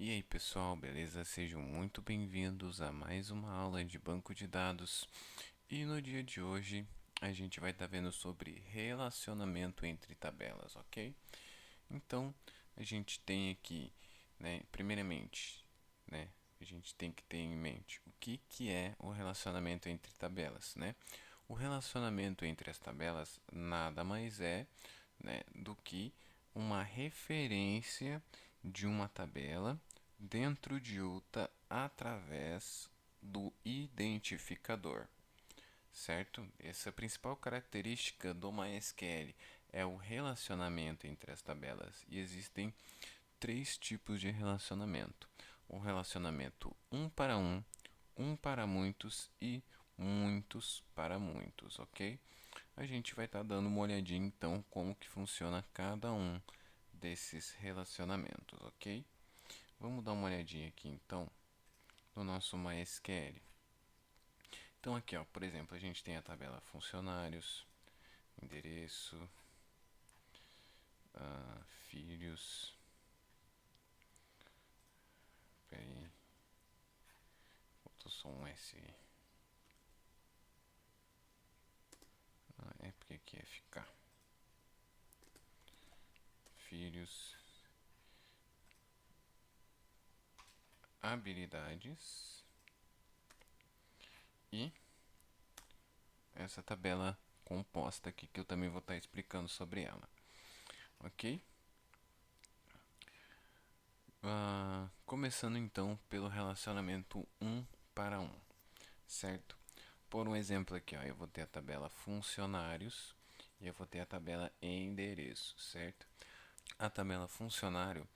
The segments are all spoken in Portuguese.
E aí pessoal, beleza? Sejam muito bem-vindos a mais uma aula de banco de dados. E no dia de hoje a gente vai estar vendo sobre relacionamento entre tabelas, ok? Então a gente tem aqui, primeiramente, a gente tem que ter em mente o que é o relacionamento entre tabelas, né? O relacionamento entre as tabelas nada mais é, do que uma referência de uma tabela dentro de outra através do identificador, certo? Essa é a principal característica do MySQL é o relacionamento entre as tabelas e existem três tipos de relacionamento: o relacionamento um para muitos e muitos para muitos, ok? A gente vai estar dando uma olhadinha então como que funciona cada um desses relacionamentos, ok? Vamos dar uma olhadinha aqui então no nosso MySQL. Então aqui, ó, por exemplo, a gente tem a tabela funcionários, endereço, filhos. Pera aí, faltou só um S aí. É porque aqui é ficar. Filhos, habilidades e essa tabela composta aqui que eu também vou estar explicando sobre ela, ok? Começando então pelo relacionamento um para um, certo? Por um exemplo aqui, ó, eu vou ter a tabela funcionários e eu vou ter a tabela endereço, certo? A tabela funcionário,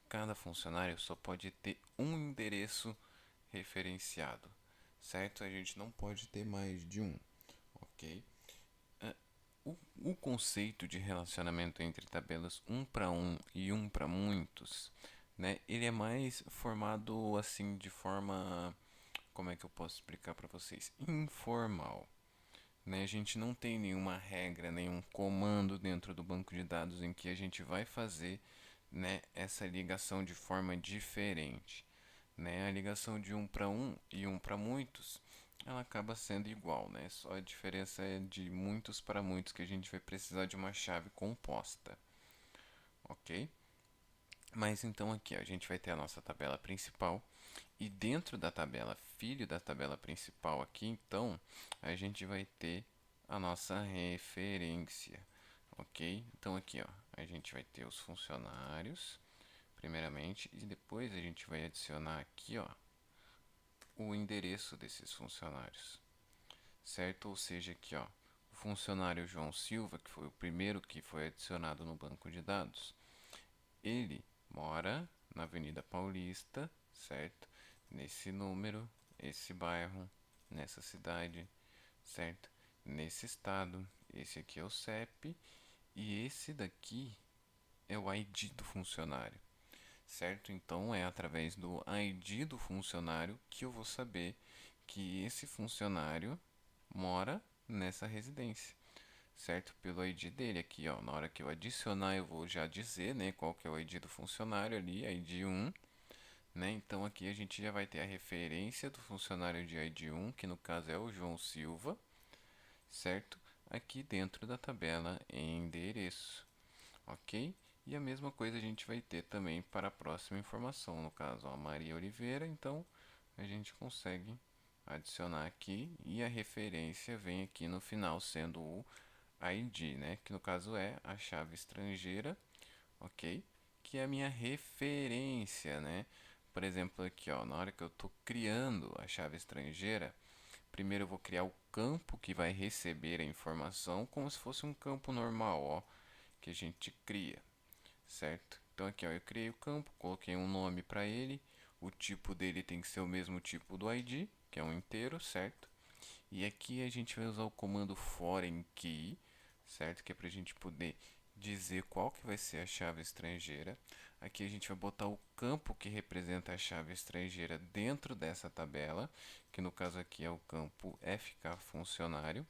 cada funcionário só pode ter um endereço referenciado, certo? A gente não pode ter mais de um, ok? O conceito de relacionamento entre tabelas um para um e um para muitos, ele é mais formado assim de forma, como é que eu posso explicar para vocês? Informal. A gente não tem nenhuma regra, nenhum comando dentro do banco de dados em que a gente vai fazer, essa ligação de forma diferente. A ligação de um para um e um para muitos, ela acaba sendo igual, só a diferença é de muitos para muitos que a gente vai precisar de uma chave composta, ok? Mas então aqui ó, a gente vai ter a nossa tabela principal e dentro da tabela filho da tabela principal aqui, então a gente vai ter a nossa referência, ok? Então aqui ó, a gente vai ter os funcionários primeiramente e depois a gente vai adicionar aqui ó o endereço desses funcionários, certo? Ou seja, aqui ó, o funcionário João Silva, que foi o primeiro que foi adicionado no banco de dados, ele mora na Avenida Paulista, certo? Nesse número, esse bairro, nessa cidade, certo? Nesse estado, esse aqui é o CEP e esse daqui é o ID do funcionário, certo? Então é através do ID do funcionário que eu vou saber que esse funcionário mora nessa residência, certo? Pelo ID dele aqui, ó. Na hora que eu adicionar, eu vou já dizer, qual que é o ID do funcionário ali, ID 1, Então aqui a gente já vai ter a referência do funcionário de ID 1, que no caso é o João Silva, certo? Aqui dentro da tabela endereço, ok? E a mesma coisa a gente vai ter também para a próxima informação, no caso, a Maria Oliveira, então a gente consegue adicionar aqui e a referência vem aqui no final sendo o ID, que no caso é a chave estrangeira, ok? Que é a minha referência, Por exemplo, aqui, ó, na hora que eu estou criando a chave estrangeira, primeiro eu vou criar o campo que vai receber a informação, como se fosse um campo normal, ó, que a gente cria, certo? Então aqui, ó, eu criei o campo, coloquei um nome para ele, o tipo dele tem que ser o mesmo tipo do ID, que é um inteiro, certo? E aqui a gente vai usar o comando foreign key, certo? Que é para a gente poder dizer qual que vai ser a chave estrangeira. Aqui a gente vai botar o campo que representa a chave estrangeira dentro dessa tabela, que no caso aqui é o campo FK funcionário,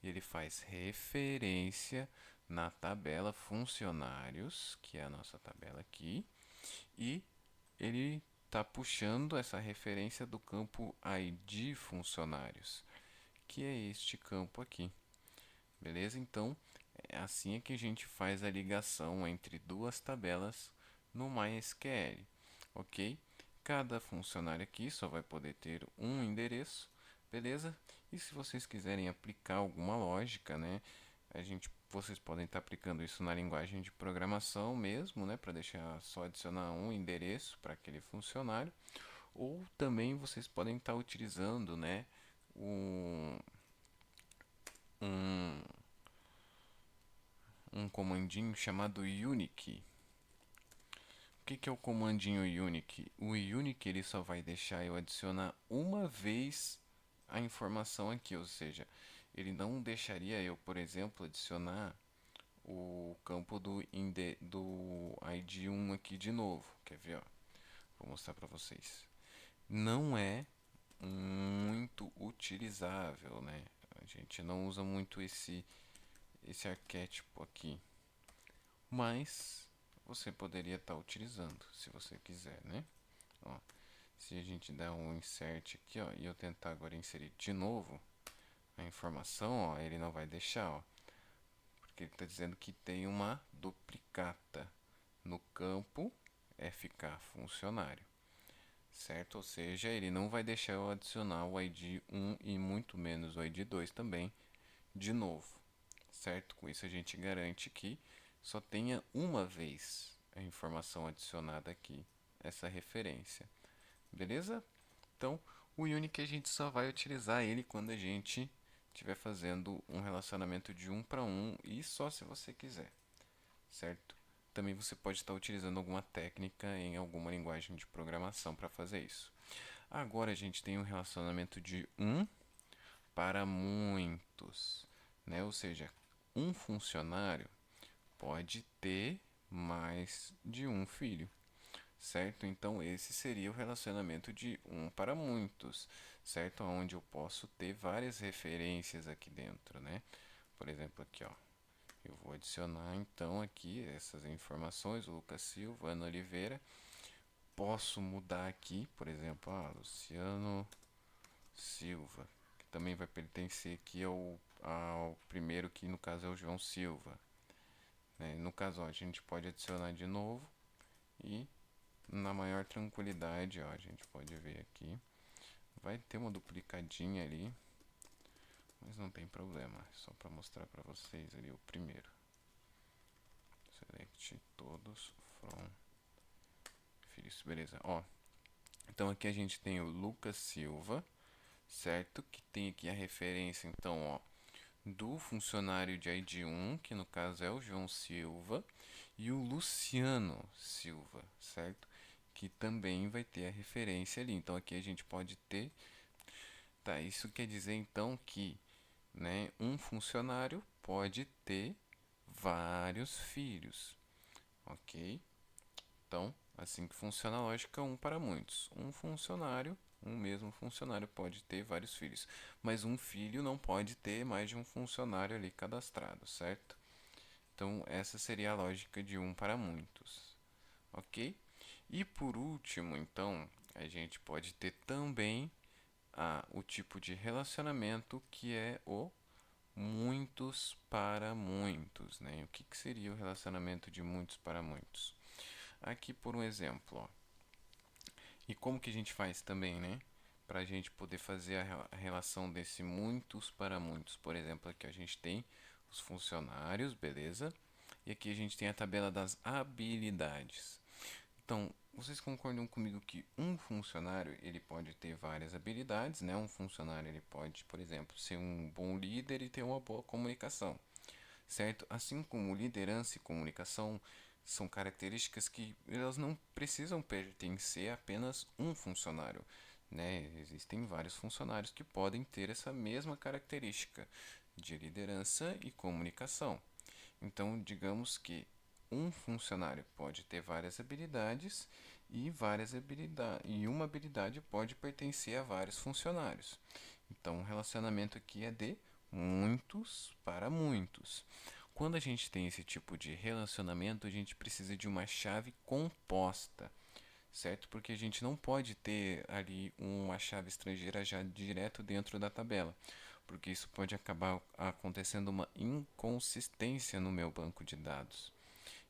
e ele faz referência na tabela funcionários, que é a nossa tabela aqui, e ele está puxando essa referência do campo ID funcionários, que é este campo aqui. Beleza? Então, é assim que a gente faz a ligação entre duas tabelas no MySQL, ok? Cada funcionário aqui só vai poder ter um endereço, beleza? E se vocês quiserem aplicar alguma lógica, né? Vocês podem estar aplicando isso na linguagem de programação mesmo, né? Para deixar só adicionar um endereço para aquele funcionário. Ou também vocês podem estar utilizando, né? Um, um, um comandinho chamado unique. O que é o comandinho unique? O unique ele só vai deixar eu adicionar uma vez a informação aqui, ou seja, ele não deixaria eu, por exemplo, adicionar o campo do ID1 aqui de novo. Quer ver? Ó? Vou mostrar para vocês. Não é muito utilizável, né? A gente não usa muito esse arquétipo aqui, mas você poderia estar utilizando, se você quiser, né? Ó, se a gente der um insert aqui, ó, e eu tentar agora inserir de novo a informação, ó, ele não vai deixar, ó, porque ele está dizendo que tem uma duplicata no campo FK funcionário, certo? Ou seja, ele não vai deixar eu adicionar o ID 1 e muito menos o ID 2 também de novo, certo? Com isso a gente garante que só tenha uma vez a informação adicionada aqui, essa referência, beleza? Então, o unique a gente só vai utilizar ele quando a gente estiver fazendo um relacionamento de um para um e só se você quiser, certo? Também você pode estar utilizando alguma técnica em alguma linguagem de programação para fazer isso. Agora a gente tem um relacionamento de um para muitos, né? Ou seja, um funcionário pode ter mais de um filho, certo? Então esse seria o relacionamento de um para muitos, certo? Onde eu posso ter várias referências aqui dentro, né? Por exemplo, aqui, ó, eu vou adicionar então aqui essas informações, o Lucas Silva, Ana Oliveira. Posso mudar aqui, por exemplo, Luciano Silva, que também vai pertencer aqui ao primeiro, que no caso é o João Silva, né? No caso, ó, a gente pode adicionar de novo e na maior tranquilidade, ó, a gente pode ver aqui, vai ter uma duplicadinha ali, mas não tem problema, é só para mostrar para vocês ali o primeiro. Select todos from filhos, beleza, ó. Então aqui a gente tem o Lucas Silva, certo? Que tem aqui a referência, então, ó, do funcionário de ID1, que no caso é o João Silva, e o Luciano Silva, certo? Que também vai ter a referência ali. Então aqui a gente pode ter, tá? Isso quer dizer então que, né, um funcionário pode ter vários filhos, ok? Então, assim que funciona a lógica, um para muitos. Um mesmo funcionário pode ter vários filhos, mas um filho não pode ter mais de um funcionário ali cadastrado, certo? Então, essa seria a lógica de um para muitos, ok? E por último, então, a gente pode ter também o tipo de relacionamento que é o muitos para muitos, né? O que seria o relacionamento de muitos para muitos? Aqui por um exemplo, ó. E como que a gente faz também, né? Para a gente poder fazer a relação desse muitos para muitos. Por exemplo, aqui a gente tem os funcionários, beleza? E aqui a gente tem a tabela das habilidades. Então, vocês concordam comigo que um funcionário ele pode ter várias habilidades, né? Um funcionário ele pode, por exemplo, ser um bom líder e ter uma boa comunicação, certo? Assim como liderança e comunicação são características que elas não precisam pertencer a apenas um funcionário, né? Existem vários funcionários que podem ter essa mesma característica de liderança e comunicação. Então, digamos que um funcionário pode ter várias habilidades e uma habilidade pode pertencer a vários funcionários. Então, o relacionamento aqui é de muitos para muitos. Quando a gente tem esse tipo de relacionamento, a gente precisa de uma chave composta, certo? Porque a gente não pode ter ali uma chave estrangeira já direto dentro da tabela, porque isso pode acabar acontecendo uma inconsistência no meu banco de dados.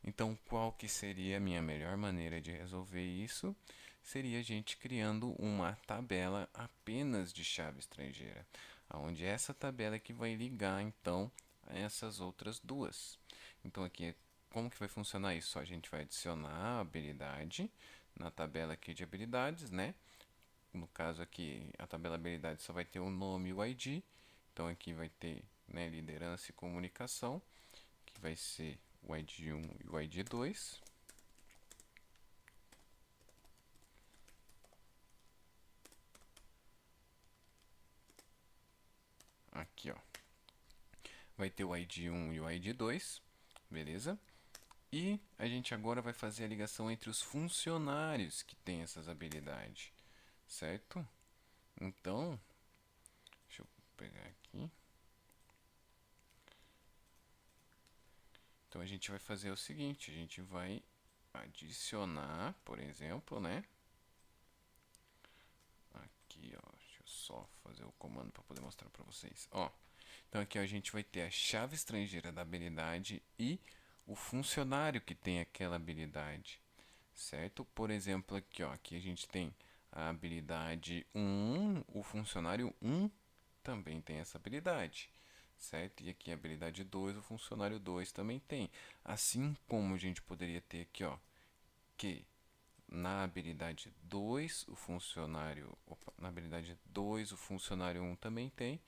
Então, qual que seria a minha melhor maneira de resolver isso? Seria a gente criando uma tabela apenas de chave estrangeira, onde essa tabela é que vai ligar então a essas outras duas. Então aqui como que vai funcionar isso? A gente vai adicionar a habilidade na tabela aqui de habilidades, né? No caso aqui, a tabela habilidade só vai ter o nome e o ID. Então aqui vai ter, né, liderança e comunicação, que vai ser o ID 1 e o ID 2. Aqui, ó, vai ter o ID 1 e o ID 2, beleza? E a gente agora vai fazer a ligação entre os funcionários que têm essas habilidades, certo? Então, deixa eu pegar aqui. Então a gente vai fazer o seguinte, a gente vai adicionar, por exemplo, né? Aqui, ó, deixa eu só fazer o comando para poder mostrar para vocês. Ó, então aqui ó, a gente vai ter a chave estrangeira da habilidade e o funcionário que tem aquela habilidade, certo? Por exemplo, aqui ó, aqui a gente tem a habilidade 1, o funcionário 1 também tem essa habilidade, certo? E aqui a habilidade 2, o funcionário 2 também tem. Assim como a gente poderia ter aqui, ó, que na habilidade 2 o funcionário, opa, na habilidade 2 o funcionário 1 também tem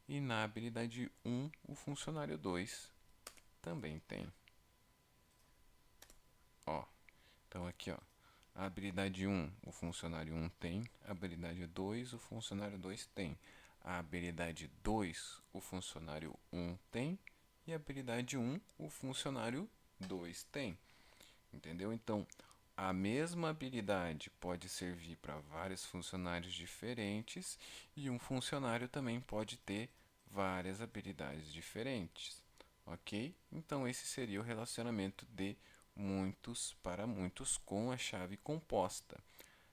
e na habilidade 1 o funcionário 2 também tem. Ó, então aqui, ó, a habilidade 1 o funcionário 1 tem, a habilidade 2 o funcionário 2 tem. A habilidade 2 o funcionário 1 tem e a habilidade 1 o funcionário 2 tem. Entendeu? Então, a mesma habilidade pode servir para vários funcionários diferentes e um funcionário também pode ter várias habilidades diferentes, ok? Então, esse seria o relacionamento de muitos para muitos com a chave composta,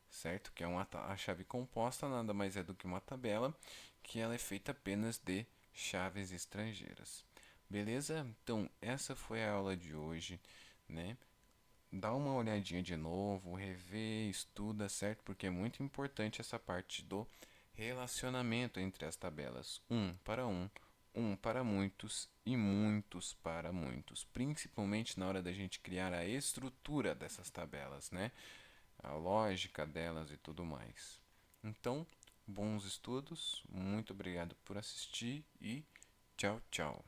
certo? Que é a chave composta nada mais é do que uma tabela que ela é feita apenas de chaves estrangeiras. Beleza? Então, essa foi a aula de hoje, né? Dá uma olhadinha de novo, rever, estuda, certo? Porque é muito importante essa parte do relacionamento entre as tabelas. Um para muitos e muitos para muitos. Principalmente na hora da gente criar a estrutura dessas tabelas, né? A lógica delas e tudo mais. Então, bons estudos, muito obrigado por assistir e tchau, tchau.